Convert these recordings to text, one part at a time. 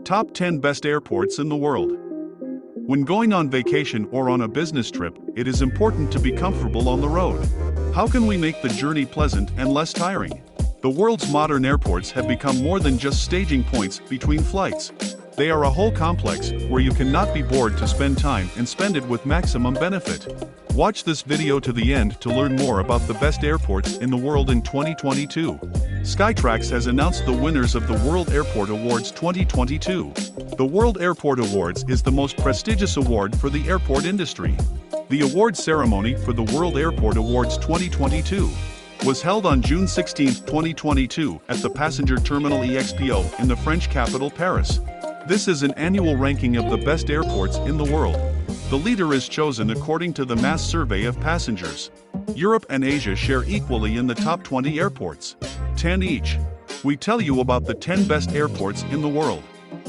Top 10 Best Airports in the World. When going on vacation or on a business trip, it is important to be comfortable on the road. How can we make the journey pleasant and less tiring? The world's modern airports have become more than just staging points between flights. They are a whole complex where you cannot be bored to spend time and spend it with maximum benefit. Watch this video to the end to learn more about the best airports in the world in 2022. Skytrax has announced the winners of the World Airport Awards 2022. The World Airport Awards is the most prestigious award for the airport industry. The award ceremony for the World Airport Awards 2022 was held on June 16, 2022 at the Passenger Terminal EXPO in the French capital Paris. This is an annual ranking of the best airports in the world. The leader is chosen according to the mass survey of passengers. Europe and Asia share equally in the top 20 airports. 10 each. We tell you about the 10 best airports in the world.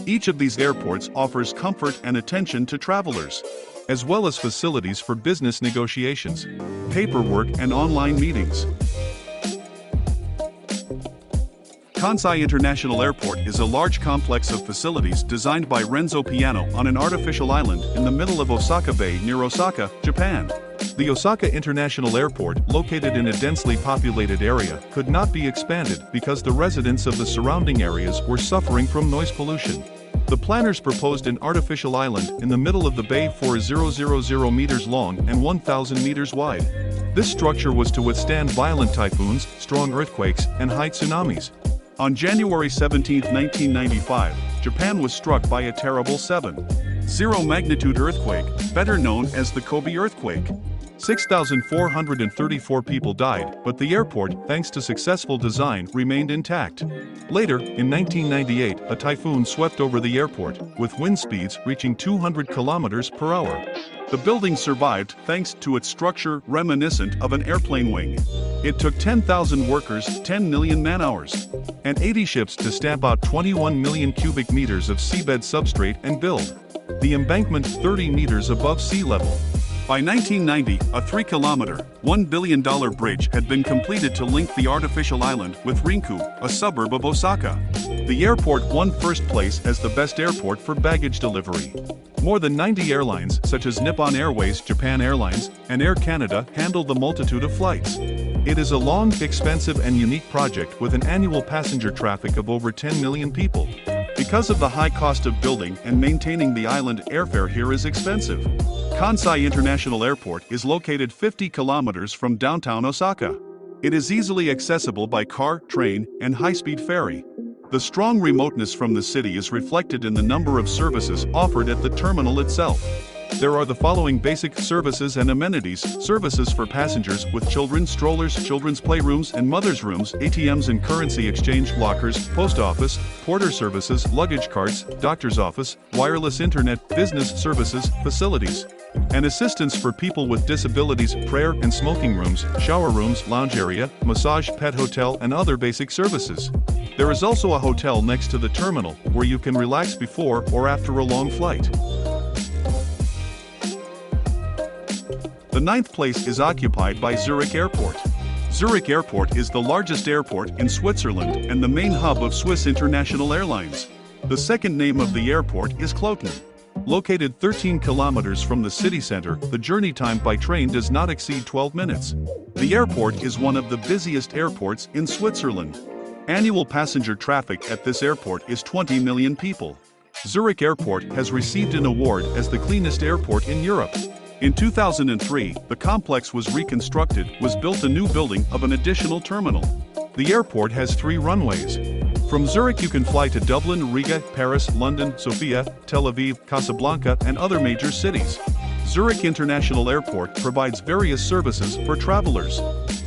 Each of these airports offers comfort and attention to travelers, as well as facilities for business negotiations, paperwork and online meetings. Kansai International Airport is a large complex of facilities designed by Renzo Piano on an artificial island in the middle of Osaka Bay near Osaka, Japan. The Osaka International Airport, located in a densely populated area, could not be expanded because the residents of the surrounding areas were suffering from noise pollution. The planners proposed an artificial island in the middle of the bay 4,000 meters long and 1,000 meters wide. This structure was to withstand violent typhoons, strong earthquakes, and high tsunamis. On January 17, 1995, Japan was struck by a terrible 7.0 magnitude earthquake, better known as the Kobe earthquake. 6,434 people died, but the airport, thanks to successful design, remained intact. Later, in 1998, a typhoon swept over the airport, with wind speeds reaching 200 kilometers per hour. The building survived thanks to its structure reminiscent of an airplane wing. It took 10,000 workers, 10 million man-hours, and 80 ships to stamp out 21 million cubic meters of seabed substrate and build the embankment 30 meters above sea level. By 1990, a 3-kilometer, $1 billion bridge had been completed to link the artificial island with Rinku, a suburb of Osaka. The airport won first place as the best airport for baggage delivery. More than 90 airlines, such as Nippon Airways, Japan Airlines, and Air Canada, handle the multitude of flights. It is a long, expensive, and unique project with an annual passenger traffic of over 10 million people. Because of the high cost of building and maintaining the island, airfare here is expensive. Kansai International Airport is located 50 kilometers from downtown Osaka. It is easily accessible by car, train, and high-speed ferry. The strong remoteness from the city is reflected in the number of services offered at the terminal itself. There are the following basic services and amenities: services for passengers with children, strollers, children's playrooms and mother's rooms, ATMs and currency exchange lockers, post office, porter services, luggage carts, doctor's office, wireless internet, business services, facilities, and assistance for people with disabilities, prayer and smoking rooms, shower rooms, lounge area, massage, pet hotel, and other basic services. There is also a hotel next to the terminal where you can relax before or after a long flight. The 9th place is occupied by Zurich Airport. Zurich Airport is the largest airport in Switzerland and the main hub of Swiss International Airlines. The second name of the airport is Kloten. Located 13 kilometers from the city center, the journey time by train does not exceed 12 minutes. The airport is one of the busiest airports in Switzerland. Annual passenger traffic at this airport is 20 million people. Zurich Airport has received an award as the cleanest airport in Europe. In 2003, the complex was reconstructed, built a new building of an additional terminal. The airport has 3 runways. From Zurich you can fly to Dublin, Riga, Paris, London, Sofia, Tel Aviv, Casablanca, and other major cities. Zurich International Airport provides various services for travelers.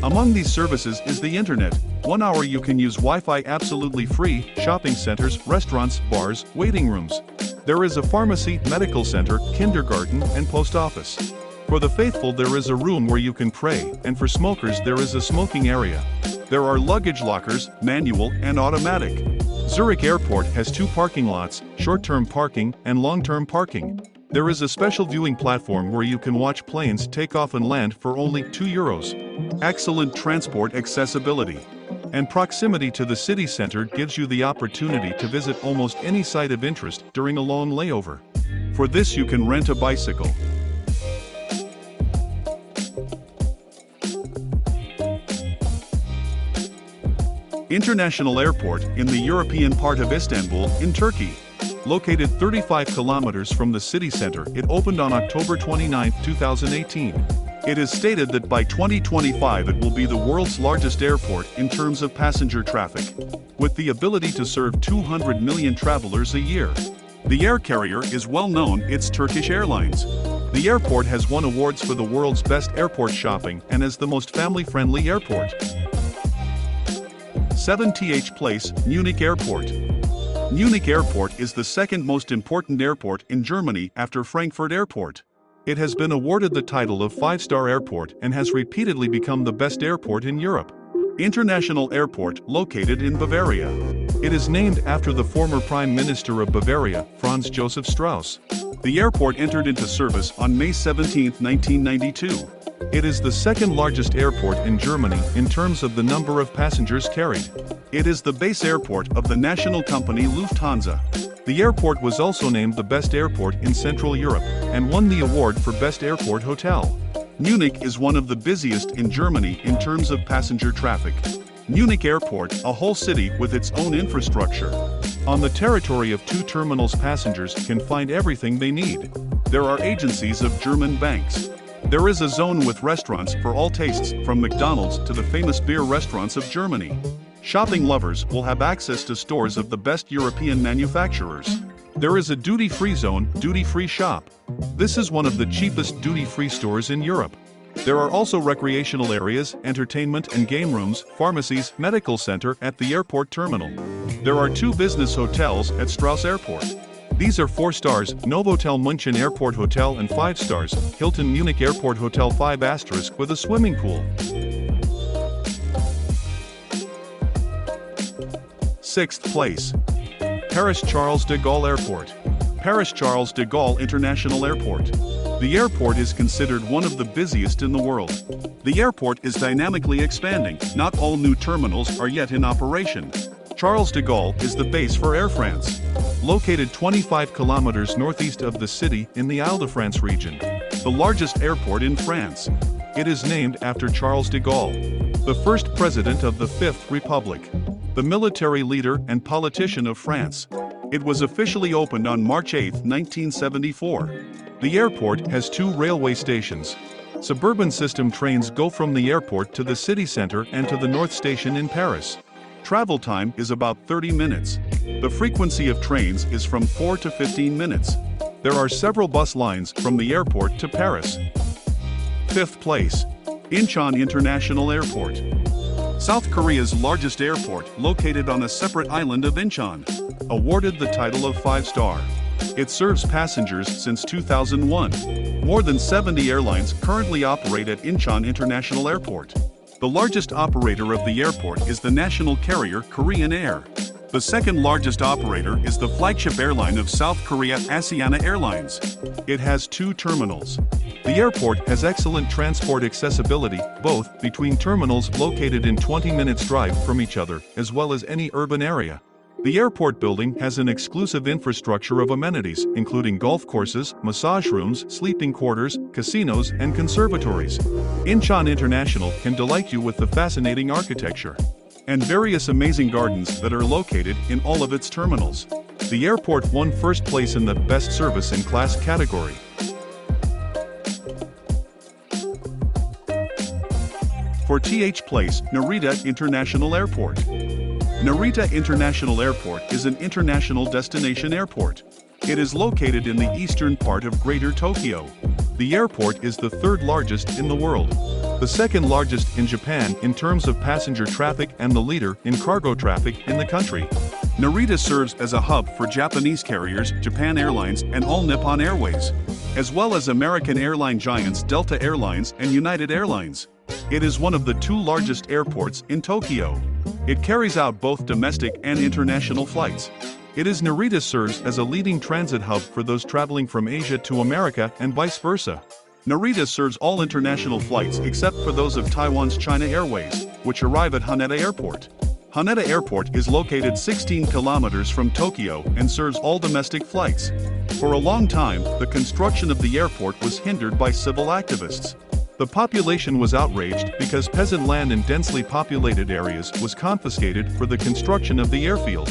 Among these services is the internet. 1 hour you can use Wi-Fi absolutely free, shopping centers, restaurants, bars, waiting rooms. There is a pharmacy, medical center, kindergarten, and post office. For the faithful there is a room where you can pray, and for smokers there is a smoking area. There are luggage lockers, manual and automatic. Zurich Airport has 2 parking lots, short-term parking and long-term parking. There is a special viewing platform where you can watch planes take off and land for only €2. Excellent transport accessibility. And proximity to the city center gives you the opportunity to visit almost any site of interest during a long layover. For this you can rent a bicycle. International Airport in the European part of Istanbul, in Turkey. Located 35 kilometers from the city center, it opened on October 29, 2018. It is stated that by 2025 it will be the world's largest airport in terms of passenger traffic, with the ability to serve 200 million travelers a year. The air carrier is well known, it's Turkish Airlines. The airport has won awards for the world's best airport shopping and is the most family-friendly airport. 7th place, Munich Airport. Munich Airport is the second most important airport in Germany after Frankfurt Airport. It has been awarded the title of 5-star airport and has repeatedly become the best airport in Europe. International Airport, located in Bavaria. It is named after the former Prime Minister of Bavaria, Franz Josef Strauss. The airport entered into service on May 17, 1992. It is the second largest airport in Germany in terms of the number of passengers carried. It is the base airport of the national company Lufthansa. The airport was also named the best airport in Central Europe and won the award for Best Airport Hotel. Munich is one of the busiest in Germany in terms of passenger traffic. Munich Airport, a whole city with its own infrastructure. On the territory of 2 terminals, passengers can find everything they need. There are agencies of German banks. There is a zone with restaurants for all tastes, from McDonald's to the famous beer restaurants of Germany. Shopping lovers will have access to stores of the best European manufacturers. There is a duty-free zone, duty-free shop. This is one of the cheapest duty-free stores in Europe. There are also recreational areas, entertainment and game rooms, pharmacies, medical center at the airport terminal. There are 2 business hotels at Strauss Airport. These are 4 stars, Novotel München Airport Hotel, and 5 stars, Hilton Munich Airport Hotel 5*, with a swimming pool. 6th place. Paris Charles de Gaulle Airport. Paris Charles de Gaulle International Airport. The airport is considered one of the busiest in the world. The airport is dynamically expanding. Not all new terminals are yet in operation. Charles de Gaulle is the base for Air France. Located 25 kilometers northeast of the city in the Île-de-France region. The largest airport in France. It is named after Charles de Gaulle, the first president of the Fifth Republic, the military leader and politician of France. It was officially opened on March 8, 1974. The airport has 2 railway stations. Suburban system trains go from the airport to the city center and to the North Station in Paris. Travel time is about 30 minutes. The frequency of trains is from 4 to 15 minutes. There are several bus lines from the airport to Paris. 5th place. Incheon International Airport. South Korea's largest airport, located on a separate island of Incheon. Awarded the title of 5-star. It serves passengers since 2001. More than 70 airlines currently operate at Incheon International Airport. The largest operator of the airport is the national carrier Korean Air. The second largest operator is the flagship airline of South Korea, Asiana Airlines. It has 2 terminals. The airport has excellent transport accessibility, both between terminals located in 20 minutes drive from each other, as well as any urban area. The airport building has an exclusive infrastructure of amenities, including golf courses, massage rooms, sleeping quarters, casinos, and conservatories. Incheon International can delight you with the fascinating architecture and various amazing gardens that are located in all of its terminals. The airport won first place in the Best Service in Class category. For th place, Narita International Airport. Narita International Airport is an international destination airport. It is located in the eastern part of Greater Tokyo. The airport is the 3rd largest in the world, the 2nd largest in Japan in terms of passenger traffic, and the leader in cargo traffic in the country. Narita serves as a hub for Japanese carriers, Japan Airlines and All Nippon Airways, as well as American airline giants Delta Airlines and United Airlines. It is one of the 2 largest airports in Tokyo. It carries out both domestic and international flights. Narita serves as a leading transit hub for those traveling from Asia to America and vice versa. Narita serves all international flights except for those of Taiwan's China Airways, which arrive at Haneda Airport. Haneda Airport is located 16 kilometers from Tokyo and serves all domestic flights. For a long time, the construction of the airport was hindered by civil activists. The population was outraged because peasant land in densely populated areas was confiscated for the construction of the airfield.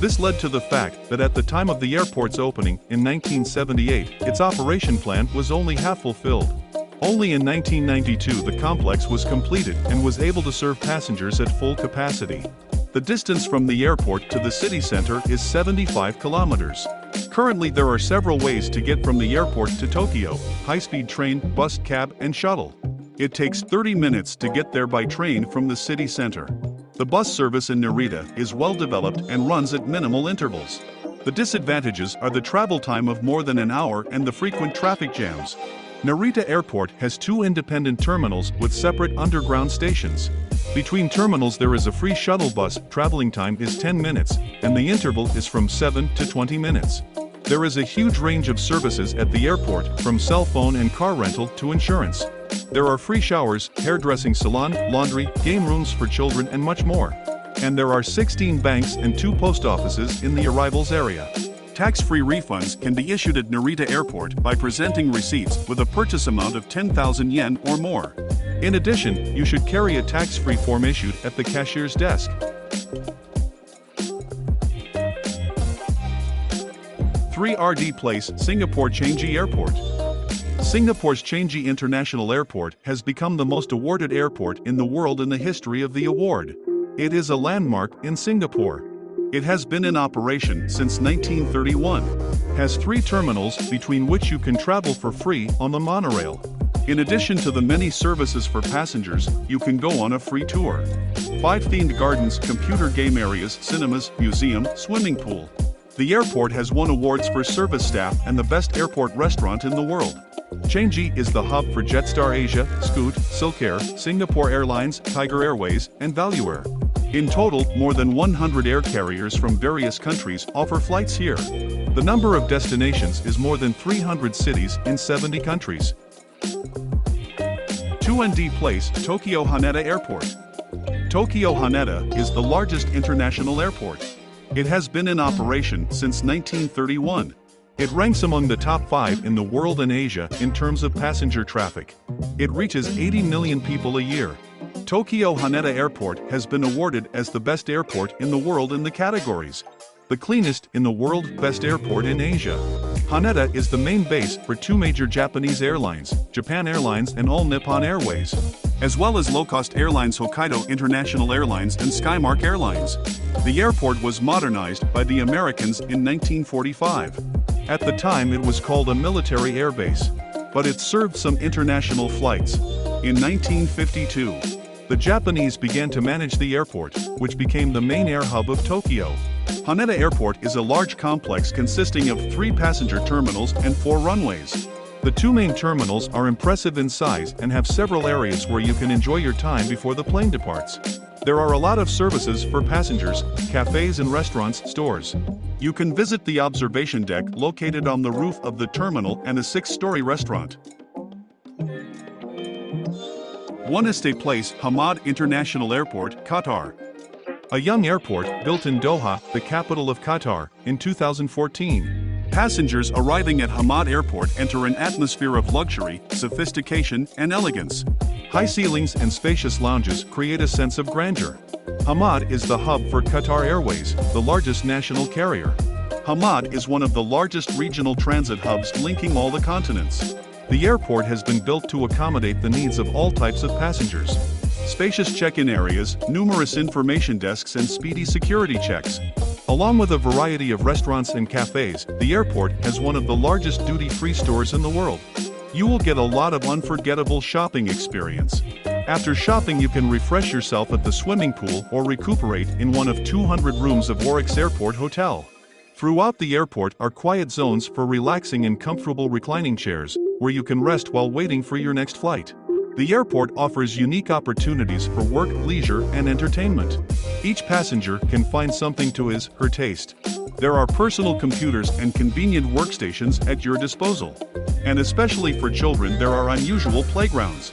This led to the fact that at the time of the airport's opening in 1978, its operation plan was only half fulfilled. Only in 1992 the complex was completed and was able to serve passengers at full capacity. The distance from the airport to the city center is 75 kilometers. Currently there are several ways to get from the airport to Tokyo: high-speed train, bus, cab, and shuttle. It takes 30 minutes to get there by train from the city center. The bus service in Narita is well developed and runs at minimal intervals. The disadvantages are the travel time of more than an hour and the frequent traffic jams. Narita Airport has 2 independent terminals with separate underground stations. Between terminals there is a free shuttle bus. Traveling time is 10 minutes, and the interval is from 7 to 20 minutes. There is a huge range of services at the airport, from cell phone and car rental to insurance. There are free showers, hairdressing salon, laundry, game rooms for children, and much more. And there are 16 banks and 2 post offices in the arrivals area. Tax-free refunds can be issued at Narita Airport by presenting receipts with a purchase amount of 10,000 yen or more. In addition, you should carry a tax-free form issued at the cashier's desk. 3RD Place, Singapore Changi Airport. Singapore's Changi International Airport has become the most awarded airport in the world in the history of the award. It is a landmark in Singapore. It has been in operation since 1931, has 3 terminals between which you can travel for free on the monorail. In addition to the many services for passengers, you can go on a free tour. 5 themed gardens, computer game areas, cinemas, museum, swimming pool. The airport has won awards for service staff and the best airport restaurant in the world. Changi is the hub for Jetstar Asia, Scoot, Silkair, Singapore Airlines, Tiger Airways, and Valuair. In total, more than 100 air carriers from various countries offer flights here. The number of destinations is more than 300 cities in 70 countries. 2ND Place, Tokyo Haneda Airport. Tokyo Haneda is the largest international airport. It has been in operation since 1931. It ranks among the top 5 in the world and Asia in terms of passenger traffic. It reaches 80 million people a year. Tokyo Haneda Airport has been awarded as the best airport in the world in the categories: the cleanest in the world, best airport in Asia. Haneda is the main base for 2 major Japanese airlines, Japan Airlines and All Nippon Airways, as well as low-cost airlines Hokkaido International Airlines and Skymark Airlines. The airport was modernized by the Americans in 1945. At the time it was called a military airbase, but it served some international flights. In 1952, the Japanese began to manage the airport, which became the main air hub of Tokyo. Haneda Airport is a large complex consisting of 3 passenger terminals and 4 runways. The 2 main terminals are impressive in size and have several areas where you can enjoy your time before the plane departs. There are a lot of services for passengers, cafes and restaurants, stores. You can visit the observation deck located on the roof of the terminal and a 6-story restaurant. 1SD Place, Hamad International Airport, Qatar. A young airport built in Doha, the capital of Qatar, in 2014. Passengers arriving at Hamad Airport enter an atmosphere of luxury, sophistication, and elegance. High ceilings and spacious lounges create a sense of grandeur. Hamad is the hub for Qatar Airways, the largest national carrier. Hamad is one of the largest regional transit hubs linking all the continents. The airport has been built to accommodate the needs of all types of passengers. Spacious check-in areas, numerous information desks and speedy security checks. Along with a variety of restaurants and cafes, the airport has one of the largest duty-free stores in the world. You will get a lot of unforgettable shopping experience. After shopping you can refresh yourself at the swimming pool or recuperate in one of 200 rooms of Oryx Airport Hotel. Throughout the airport are quiet zones for relaxing in comfortable reclining chairs, where you can rest while waiting for your next flight. The airport offers unique opportunities for work, leisure, and entertainment. Each passenger can find something to his, her taste. There are personal computers and convenient workstations at your disposal. And especially for children there are unusual playgrounds.